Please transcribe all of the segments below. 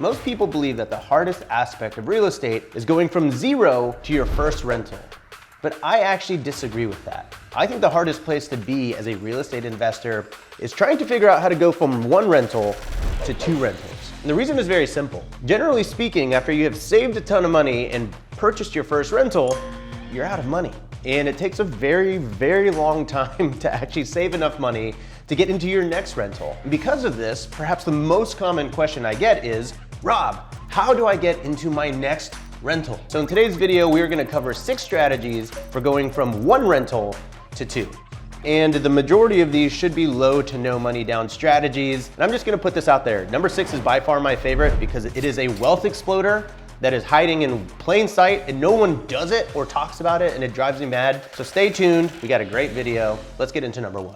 Most people believe that the hardest aspect of real estate is going from zero to your first rental. But I actually disagree with that. I think the hardest place to be as a real estate investor is trying to figure out how to go from one rental to two rentals. And the reason is very simple. Generally speaking, after you have saved a ton of money and purchased your first rental, you're out of money. And it takes a very, very long time to actually save enough money to get into your next rental. And because of this, perhaps the most common question I get is, Rob, how do I get into my next rental? So in today's video, we're gonna cover 6 strategies for going from one rental to 2. And the majority of these should be low to no money down strategies. And I'm just gonna put this out there. Number 6 is by far my favorite because it is a wealth exploder that is hiding in plain sight and no one does it or talks about it, and it drives me mad. So stay tuned, we got a great video. Let's get into number 1.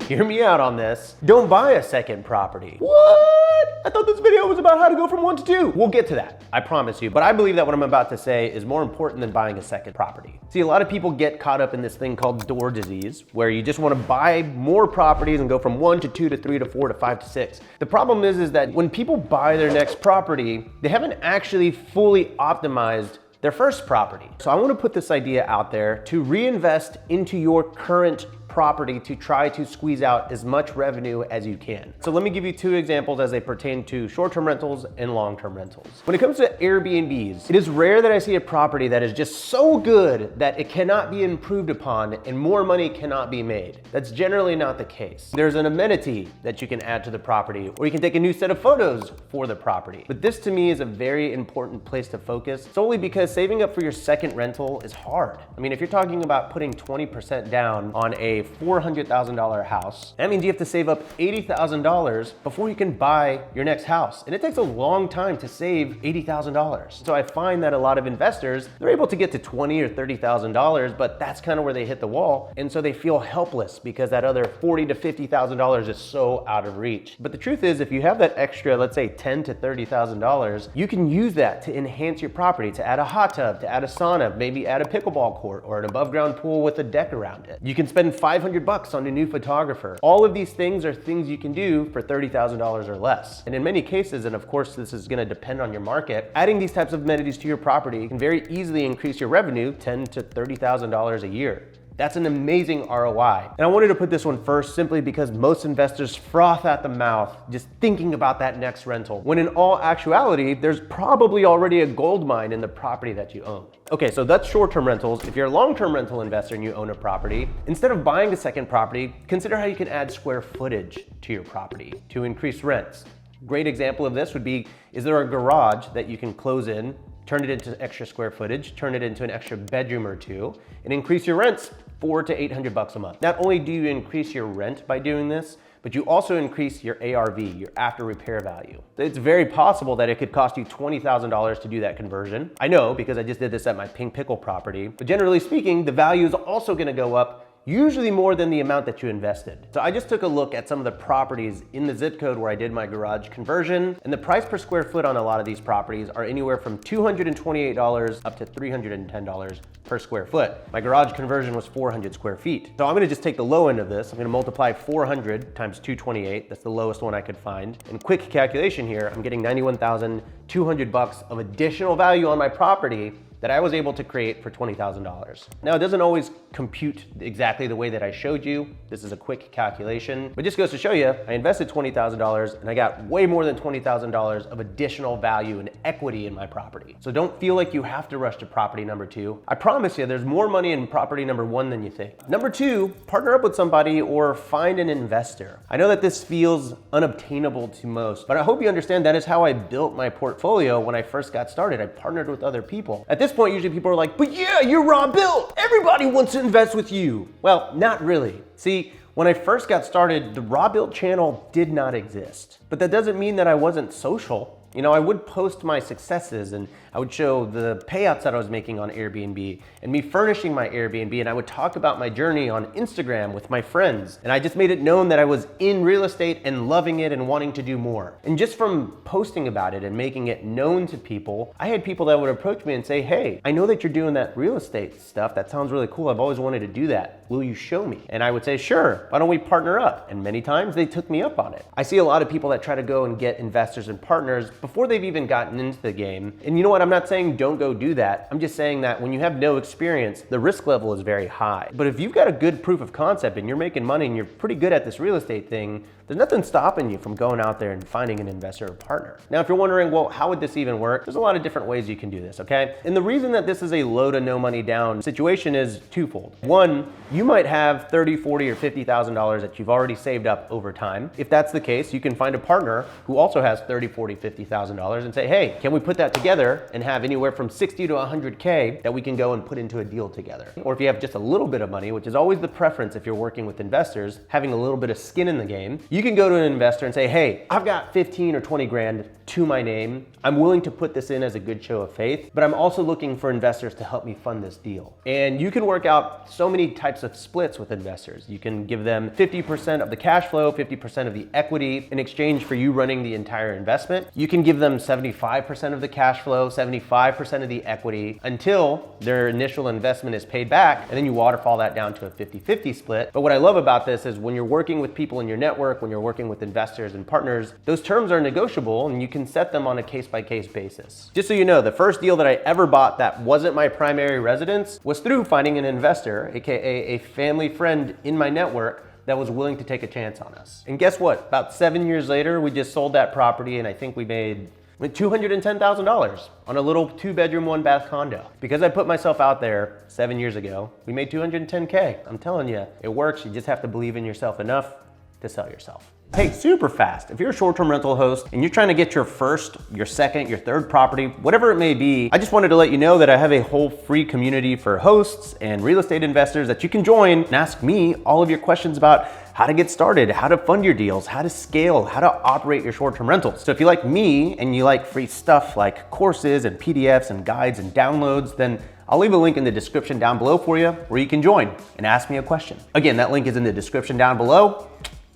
Hear me out on this. Don't buy a second property. What? I thought this video was about how to go from 1 to 2. We'll get to that, I promise you. But I believe that what I'm about to say is more important than buying a second property. See, a lot of people get caught up in this thing called door disease, where you just want to buy more properties and go from 1 to 2 to 3 to 4 to 5 to 6. The problem is that when people buy their next property, they haven't actually fully optimized their first property. So I want to put this idea out there to reinvest into your current property to try to squeeze out as much revenue as you can. So let me give you 2 examples as they pertain to short-term rentals and long-term rentals. When it comes to Airbnbs, it is rare that I see a property that is just so good that it cannot be improved upon and more money cannot be made. That's generally not the case. There's an amenity that you can add to the property, or you can take a new set of photos for the property. But this to me is a very important place to focus, solely because saving up for your second rental is hard. I mean, if you're talking about putting 20% down on a $400,000 house, that means you have to save up $80,000 before you can buy your next house. And it takes a long time to save $80,000. So I find that a lot of investors, they're able to get to $20,000 or $30,000, but that's kind of where they hit the wall. And so they feel helpless because that other $40,000 to $50,000 is so out of reach. But the truth is, if you have that extra, let's say $10,000 to $30,000, you can use that to enhance your property, to add a hot tub, to add a sauna, maybe add a pickleball court or an above ground pool with a deck around it. You can spend $500 on a new photographer. All of these things are things you can do for $30,000 or less. And in many cases, and of course this is gonna depend on your market, adding these types of amenities to your property can very easily increase your revenue $10,000 to $30,000 a year. That's an amazing ROI. And I wanted to put this one first simply because most investors froth at the mouth just thinking about that next rental, when in all actuality, there's probably already a gold mine in the property that you own. Okay, so that's short-term rentals. If you're a long-term rental investor and you own a property, instead of buying a second property, consider how you can add square footage to your property to increase rents. Great example of this would be, is there a garage that you can close in, turn it into extra square footage, turn it into an extra bedroom or 2, and increase your rents $400 to $800 a month. Not only do you increase your rent by doing this, but you also increase your ARV, your after repair value. It's very possible that it could cost you $20,000 to do that conversion. I know because I just did this at my Pink Pickle property, but generally speaking, the value is also gonna go up, usually more than the amount that you invested. So I just took a look at some of the properties in the zip code where I did my garage conversion, and the price per square foot on a lot of these properties are anywhere from $228 up to $310 per square foot. My garage conversion was 400 square feet. So I'm gonna just take the low end of this. I'm gonna multiply 400 times 228. That's the lowest one I could find. And quick calculation here, I'm getting $91,200 of additional value on my property that I was able to create for $20,000. Now, it doesn't always compute exactly the way that I showed you. This is a quick calculation, but just goes to show you, I invested $20,000 and I got way more than $20,000 of additional value and equity in my property. So don't feel like you have to rush to property number 2. I promise you, there's more money in property number 1 than you think. Number 2, partner up with somebody or find an investor. I know that this feels unobtainable to most, but I hope you understand that is how I built my portfolio when I first got started. I partnered with other people. At this point, usually people are like, but yeah, you're Rob Built. Everybody wants to invest with you. Well, not really. See, when I first got started, the Raw Built channel did not exist. But that doesn't mean that I wasn't social. You know, I would post my successes and I would show the payouts that I was making on Airbnb and me furnishing my Airbnb, and I would talk about my journey on Instagram with my friends. And I just made it known that I was in real estate and loving it and wanting to do more. And just from posting about it and making it known to people, I had people that would approach me and say, hey, I know that you're doing that real estate stuff. That sounds really cool. I've always wanted to do that. Will you show me? And I would say, sure, why don't we partner up? And many times they took me up on it. I see a lot of people that try to go and get investors and partners before they've even gotten into the game. And you know what? I'm not saying don't go do that. I'm just saying that when you have no experience, the risk level is very high. But if you've got a good proof of concept and you're making money and you're pretty good at this real estate thing, there's nothing stopping you from going out there and finding an investor or partner. Now, if you're wondering, well, how would this even work? There's a lot of different ways you can do this, okay? And the reason that this is a low to no money down situation is twofold. One, you might have $30, $40, or $50,000 that you've already saved up over time. If that's the case, you can find a partner who also has $30, $40, $50,000 and say, hey, can we put that together and have anywhere from 60 to 100K that we can go and put into a deal together? Or if you have just a little bit of money, which is always the preference if you're working with investors, having a little bit of skin in the game, you can go to an investor and say, hey, I've got 15 or 20 grand to my name. I'm willing to put this in as a good show of faith, but I'm also looking for investors to help me fund this deal. And you can work out so many types of splits with investors. You can give them 50% of the cash flow, 50% of the equity in exchange for you running the entire investment. You can give them 75% of the cash flow, 75% of the equity until their initial investment is paid back, and then you waterfall that down to a 50-50 split. But what I love about this is when you're working with people in your network, when you're working with investors and partners, those terms are negotiable and you can set them on a case-by-case basis. Just so you know, the first deal that I ever bought that wasn't my primary residence was through finding an investor, aka a family friend in my network that was willing to take a chance on us. And guess what? About 7 years later, we just sold that property and I think we made $210,000 on a little 2-bedroom, 1-bath condo. Because I put myself out there 7 years ago, we made $210K. I'm telling you, it works. You just have to believe in yourself enough to sell yourself. Hey, super fast. If you're a short-term rental host and you're trying to get your first, your second, your third property, whatever it may be, I just wanted to let you know that I have a whole free community for hosts and real estate investors that you can join and ask me all of your questions about how to get started, how to fund your deals, how to scale, how to operate your short-term rentals. So if you like me and you like free stuff like courses and PDFs and guides and downloads, then I'll leave a link in the description down below for you where you can join and ask me a question. Again, that link is in the description down below.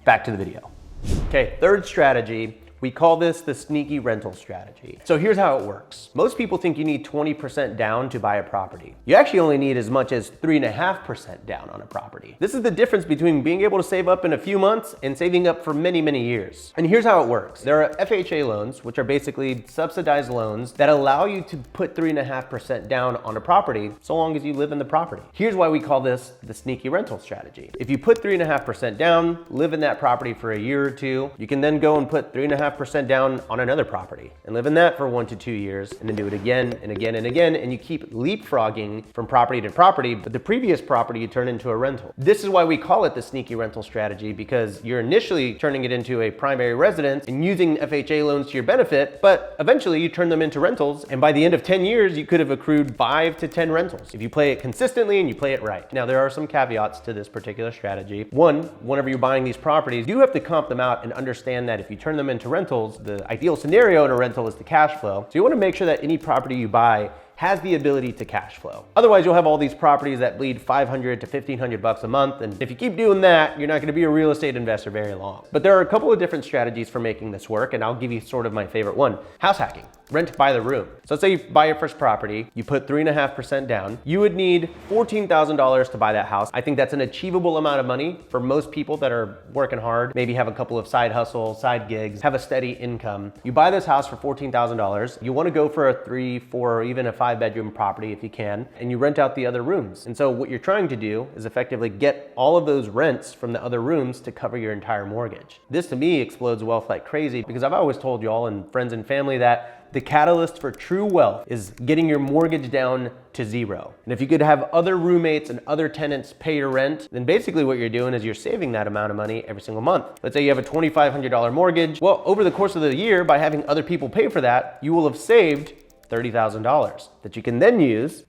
Back to the video. Okay, third strategy. We call this the sneaky rental strategy. So here's how it works. Most people think you need 20% down to buy a property. You actually only need as much as 3.5% down on a property. This is the difference between being able to save up in a few months and saving up for many, many years. And here's how it works. There are FHA loans, which are basically subsidized loans that allow you to put 3.5% down on a property so long as you live in the property. Here's why we call this the sneaky rental strategy. If you put 3.5% down, live in that property for a year or two, you can then go and put 3.5% down on another property and live in that for 1 to 2 years and then do it again and again and again, and you keep leapfrogging from property to property, but the previous property you turn into a rental. This is why we call it the sneaky rental strategy, because you're initially turning it into a primary residence and using FHA loans to your benefit, but eventually you turn them into rentals, and by the end of 10 years you could have accrued 5 to 10 rentals if you play it consistently and you play it right. Now, there are some caveats to this particular strategy. One, whenever you're buying these properties, you have to comp them out and understand that if you turn them into rentals, the ideal scenario in a rental is the cash flow. So you want to make sure that any property you buy has the ability to cash flow. Otherwise, you'll have all these properties that bleed 500 to 1,500 bucks a month. And if you keep doing that, you're not going to be a real estate investor very long. But there are a couple of different strategies for making this work, and I'll give you sort of my favorite one. House hacking. Rent by the room. So let's say you buy your first property, you put 3.5% down. You would need $14,000 to buy that house. I think that's an achievable amount of money for most people that are working hard, maybe have a couple of side hustles, side gigs, have a steady income. You buy this house for $14,000. You want to go for a 3, 4, or even a 5-bedroom property if you can, and you rent out the other rooms. And so what you're trying to do is effectively get all of those rents from the other rooms to cover your entire mortgage. This to me explodes wealth like crazy, because I've always told you all and friends and family that the catalyst for true wealth is getting your mortgage down to zero. And if you could have other roommates and other tenants pay your rent, then basically what you're doing is you're saving that amount of money every single month. Let's say you have a $2,500 mortgage. Well, over the course of the year, by having other people pay for that, you will have saved $30,000 that you can then use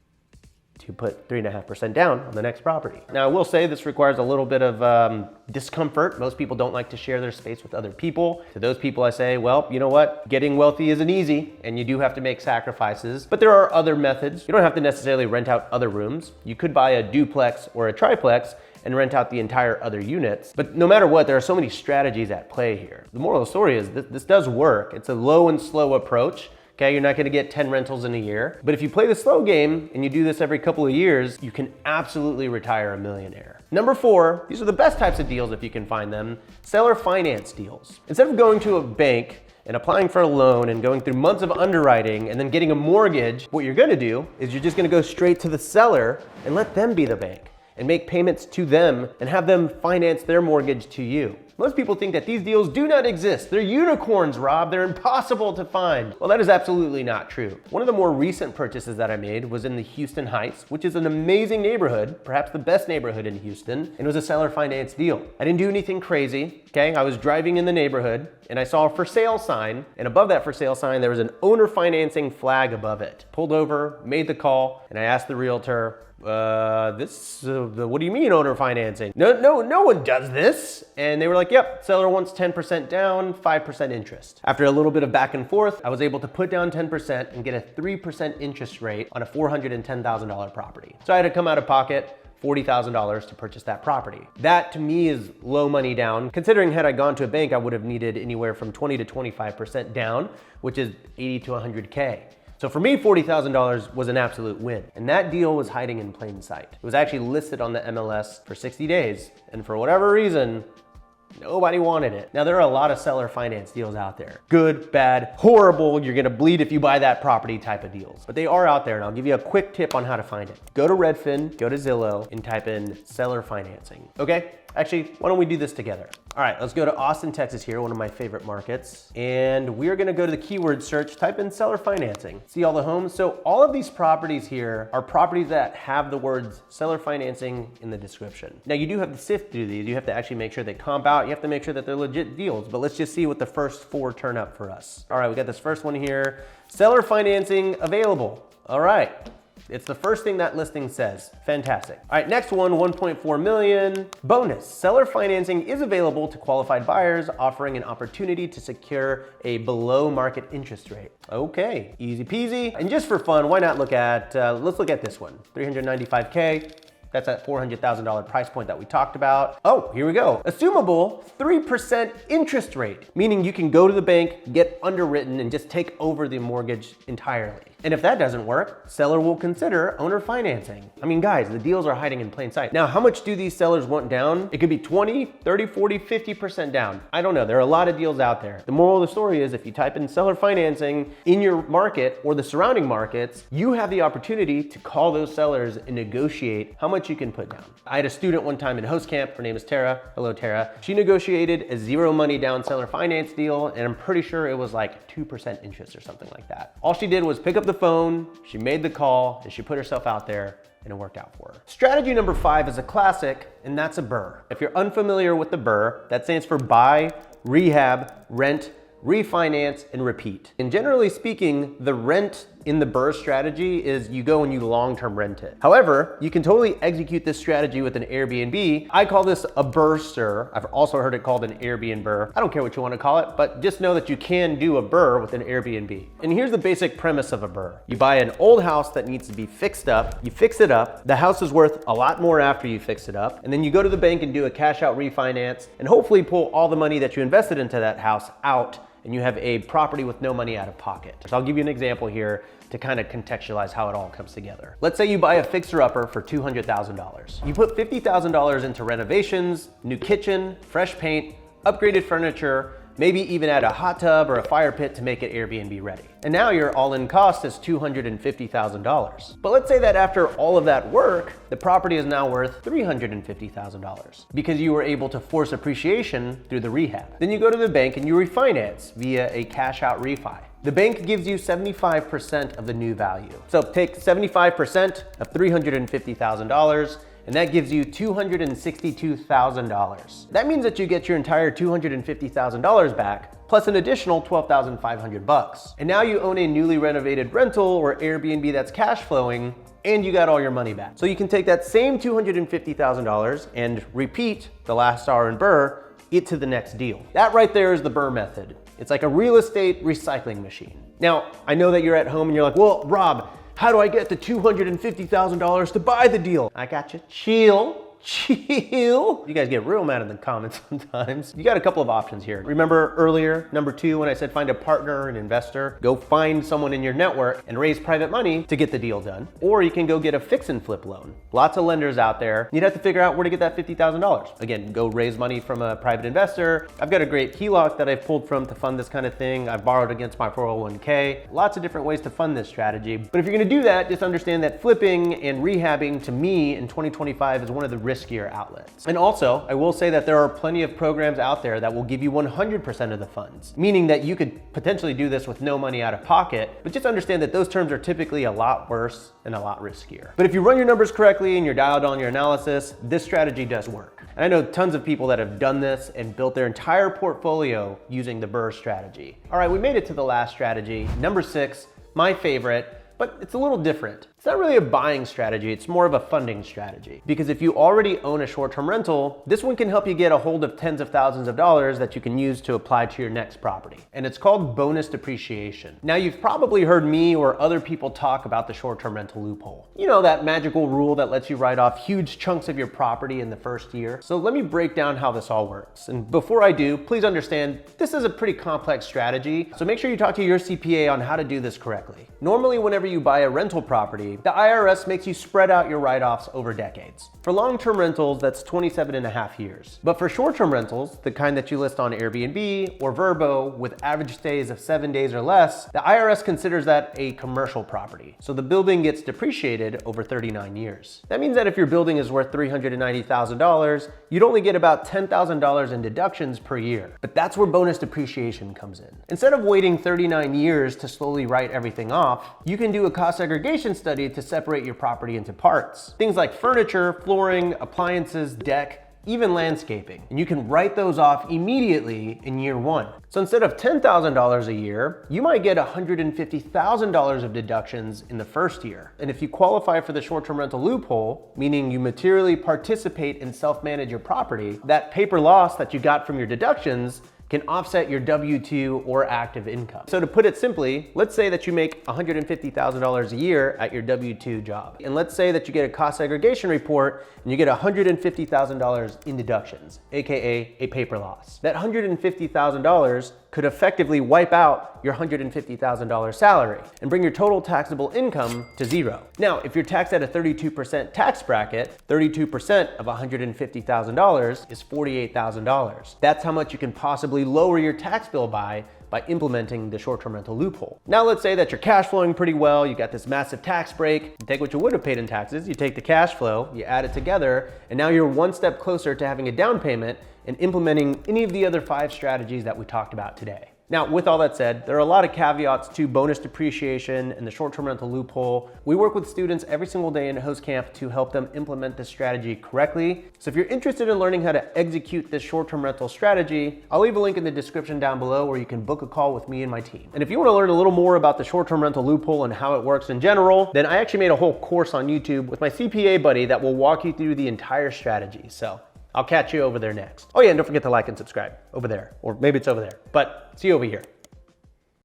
to put 3.5% down on the next property. Now, I will say this requires a little bit of discomfort. Most people don't like to share their space with other people. To those people, I say, well, you know what? Getting wealthy isn't easy, and you do have to make sacrifices, but there are other methods. You don't have to necessarily rent out other rooms. You could buy a duplex or a triplex and rent out the entire other units. But no matter what, there are so many strategies at play here. The moral of the story is this does work. It's a low and slow approach. Okay, you're not gonna get 10 rentals in a year. But if you play the slow game and you do this every couple of years, you can absolutely retire a millionaire. Number 4, these are the best types of deals if you can find them, seller finance deals. Instead of going to a bank and applying for a loan and going through months of underwriting and then getting a mortgage, what you're gonna do is you're just gonna go straight to the seller and let them be the bank and make payments to them and have them finance their mortgage to you. Most people think that these deals do not exist. They're unicorns, Rob. They're impossible to find. Well, that is absolutely not true. One of the more recent purchases that I made was in the Houston Heights, which is an amazing neighborhood, perhaps the best neighborhood in Houston, and it was a seller finance deal. I didn't do anything crazy, okay? I was driving in the neighborhood and I saw a for sale sign, and above that for sale sign, there was an owner financing flag above it. Pulled over, made the call, and I asked the realtor, what do you mean owner financing? No one does this. And they were like, yep, seller wants 10% down, 5% interest. After a little bit of back and forth, I was able to put down 10% and get a 3% interest rate on a $410,000 property. So I had to come out of pocket $40,000 to purchase that property. That to me is low money down. Considering had I gone to a bank, I would have needed anywhere from 20 to 25% down, which is 80 to 100K. So for me, $40,000 was an absolute win. And that deal was hiding in plain sight. It was actually listed on the MLS for 60 days. And for whatever reason, nobody wanted it. Now, there are a lot of seller finance deals out there. Good, bad, horrible, you're gonna bleed if you buy that property type of deals. But they are out there, and I'll give you a quick tip on how to find it. Go to Redfin, go to Zillow, and type in seller financing. Okay? Actually, why don't we do this together? All right, let's go to Austin, Texas here, one of my favorite markets. And we're gonna go to the keyword search, type in seller financing. See all the homes? So all of these properties here are properties that have the words seller financing in the description. Now you do have to sift through these. You have to actually make sure they comp out. You have to make sure that they're legit deals, but let's just see what the first 4 turn up for us. All right, we got this first one here. Seller financing available. All right. It's the first thing that listing says. Fantastic. All right, next one, 1.4 million. Bonus, seller financing is available to qualified buyers, offering an opportunity to secure a below market interest rate. Okay, easy peasy. And just for fun, why not look at, let's look at this one, 395K. That's that $400,000 price point that we talked about. Oh, here we go. Assumable 3% interest rate, meaning you can go to the bank, get underwritten, and just take over the mortgage entirely. And if that doesn't work, seller will consider owner financing. I mean, guys, the deals are hiding in plain sight. Now, how much do these sellers want down? It could be 20, 30, 40, 50% down. I don't know, there are a lot of deals out there. The moral of the story is if you type in seller financing in your market or the surrounding markets, you have the opportunity to call those sellers and negotiate how much you can put down. I had a student one time in host camp, her name is Tara. Hello, Tara. She negotiated a 0 money down seller finance deal, and I'm pretty sure it was like 2% interest or something like that. All she did was pick up the phone, she made the call, and she put herself out there, and it worked out for her. Strategy number 5 is a classic, and that's a BRRR. If you're unfamiliar with the BRRR, that stands for buy, rehab, rent, refinance, and repeat. And generally speaking, the rent in the BRRRR strategy is you go and you long-term rent it. However, you can totally execute this strategy with an Airbnb. I call this a BRRRster. I've also heard it called an Airbnb. I don't care what you want to call it, but just know that you can do a BRRRR with an Airbnb. And here's the basic premise of a BRRRR. You buy an old house that needs to be fixed up, you fix it up, the house is worth a lot more after you fix it up, and then you go to the bank and do a cash out refinance, and hopefully pull all the money that you invested into that house out, and you have a property with no money out of pocket. So I'll give you an example here to kind of contextualize how it all comes together. Let's say you buy a fixer-upper for $200,000. You put $50,000 into renovations, new kitchen, fresh paint, upgraded furniture, maybe even add a hot tub or a fire pit to make it Airbnb ready. And now your all-in cost is $250,000. But let's say that after all of that work, the property is now worth $350,000 because you were able to force appreciation through the rehab. Then you go to the bank and you refinance via a cash out refi. The bank gives you 75% of the new value. So take 75% of $350,000, and that gives you $262,000. That means that you get your entire $250,000 back, plus an additional $12,500 bucks. And now you own a newly renovated rental or Airbnb that's cash flowing and you got all your money back. So you can take that same $250,000 and repeat the last R in BRRR it to the next deal. That right there is the BRRR method. It's like a real estate recycling machine. Now, I know that you're at home and you're like, well, Rob, how do I get the $250,000 to buy the deal? I got you. Chill. You guys get real mad in the comments sometimes. You got a couple of options here. Remember earlier, number 2, when I said find a partner, an investor, go find someone in your network and raise private money to get the deal done. Or you can go get a fix and flip loan. Lots of lenders out there. You'd have to figure out where to get that $50,000. Again, go raise money from a private investor. I've got a great HELOC that I've pulled from to fund this kind of thing. I've borrowed against my 401k. Lots of different ways to fund this strategy. But if you're gonna do that, just understand that flipping and rehabbing to me in 2025 is one of the riskier outlets. And also, I will say that there are plenty of programs out there that will give you 100% of the funds, meaning that you could potentially do this with no money out of pocket, but just understand that those terms are typically a lot worse and a lot riskier. But if you run your numbers correctly and you're dialed on your analysis, this strategy does work. And I know tons of people that have done this and built their entire portfolio using the BRRR strategy. All right, we made it to the last strategy, number 6, my favorite, but it's a little different. It's not really a buying strategy, it's more of a funding strategy. Because if you already own a short-term rental, this one can help you get a hold of tens of thousands of dollars that you can use to apply to your next property. And it's called bonus depreciation. Now, you've probably heard me or other people talk about the short-term rental loophole. You know, that magical rule that lets you write off huge chunks of your property in the first year. So let me break down how this all works. And before I do, please understand, this is a pretty complex strategy, so make sure you talk to your CPA on how to do this correctly. Normally, whenever you buy a rental property, the IRS makes you spread out your write-offs over decades. For long-term rentals, that's 27.5 years. But for short-term rentals, the kind that you list on Airbnb or Vrbo with average stays of 7 days or less, the IRS considers that a commercial property. So the building gets depreciated over 39 years. That means that if your building is worth $390,000, you'd only get about $10,000 in deductions per year. But that's where bonus depreciation comes in. Instead of waiting 39 years to slowly write everything off, you can do a cost segregation study to separate your property into parts. Things like furniture, flooring, appliances, deck, even landscaping. And you can write those off immediately in year 1. So instead of $10,000 a year, you might get $150,000 of deductions in the first year. And if you qualify for the short-term rental loophole, meaning you materially participate and self-manage your property, that paper loss that you got from your deductions can offset your W-2 or active income. So to put it simply, let's say that you make $150,000 a year at your W-2 job. And let's say that you get a cost segregation report and you get $150,000 in deductions, AKA a paper loss. That $150,000 could effectively wipe out your $150,000 salary and bring your total taxable income to 0. Now, if you're taxed at a 32% tax bracket, 32% of $150,000 is $48,000. That's how much you can possibly lower your tax bill by implementing the short-term rental loophole. Now let's say that you're cash flowing pretty well, you got this massive tax break, you take what you would have paid in taxes, you take the cash flow, you add it together, and now you're one step closer to having a down payment and implementing any of the other 5 strategies that we talked about today. Now, with all that said, there are a lot of caveats to bonus depreciation and the short-term rental loophole. We work with students every single day in host camp to help them implement this strategy correctly. So if you're interested in learning how to execute this short-term rental strategy, I'll leave a link in the description down below where you can book a call with me and my team. And if you want to learn a little more about the short-term rental loophole and how it works in general, then I actually made a whole course on YouTube with my CPA buddy that will walk you through the entire strategy. So I'll catch you over there next. Oh yeah, and don't forget to like and subscribe over there, or maybe it's over there, but see you over here.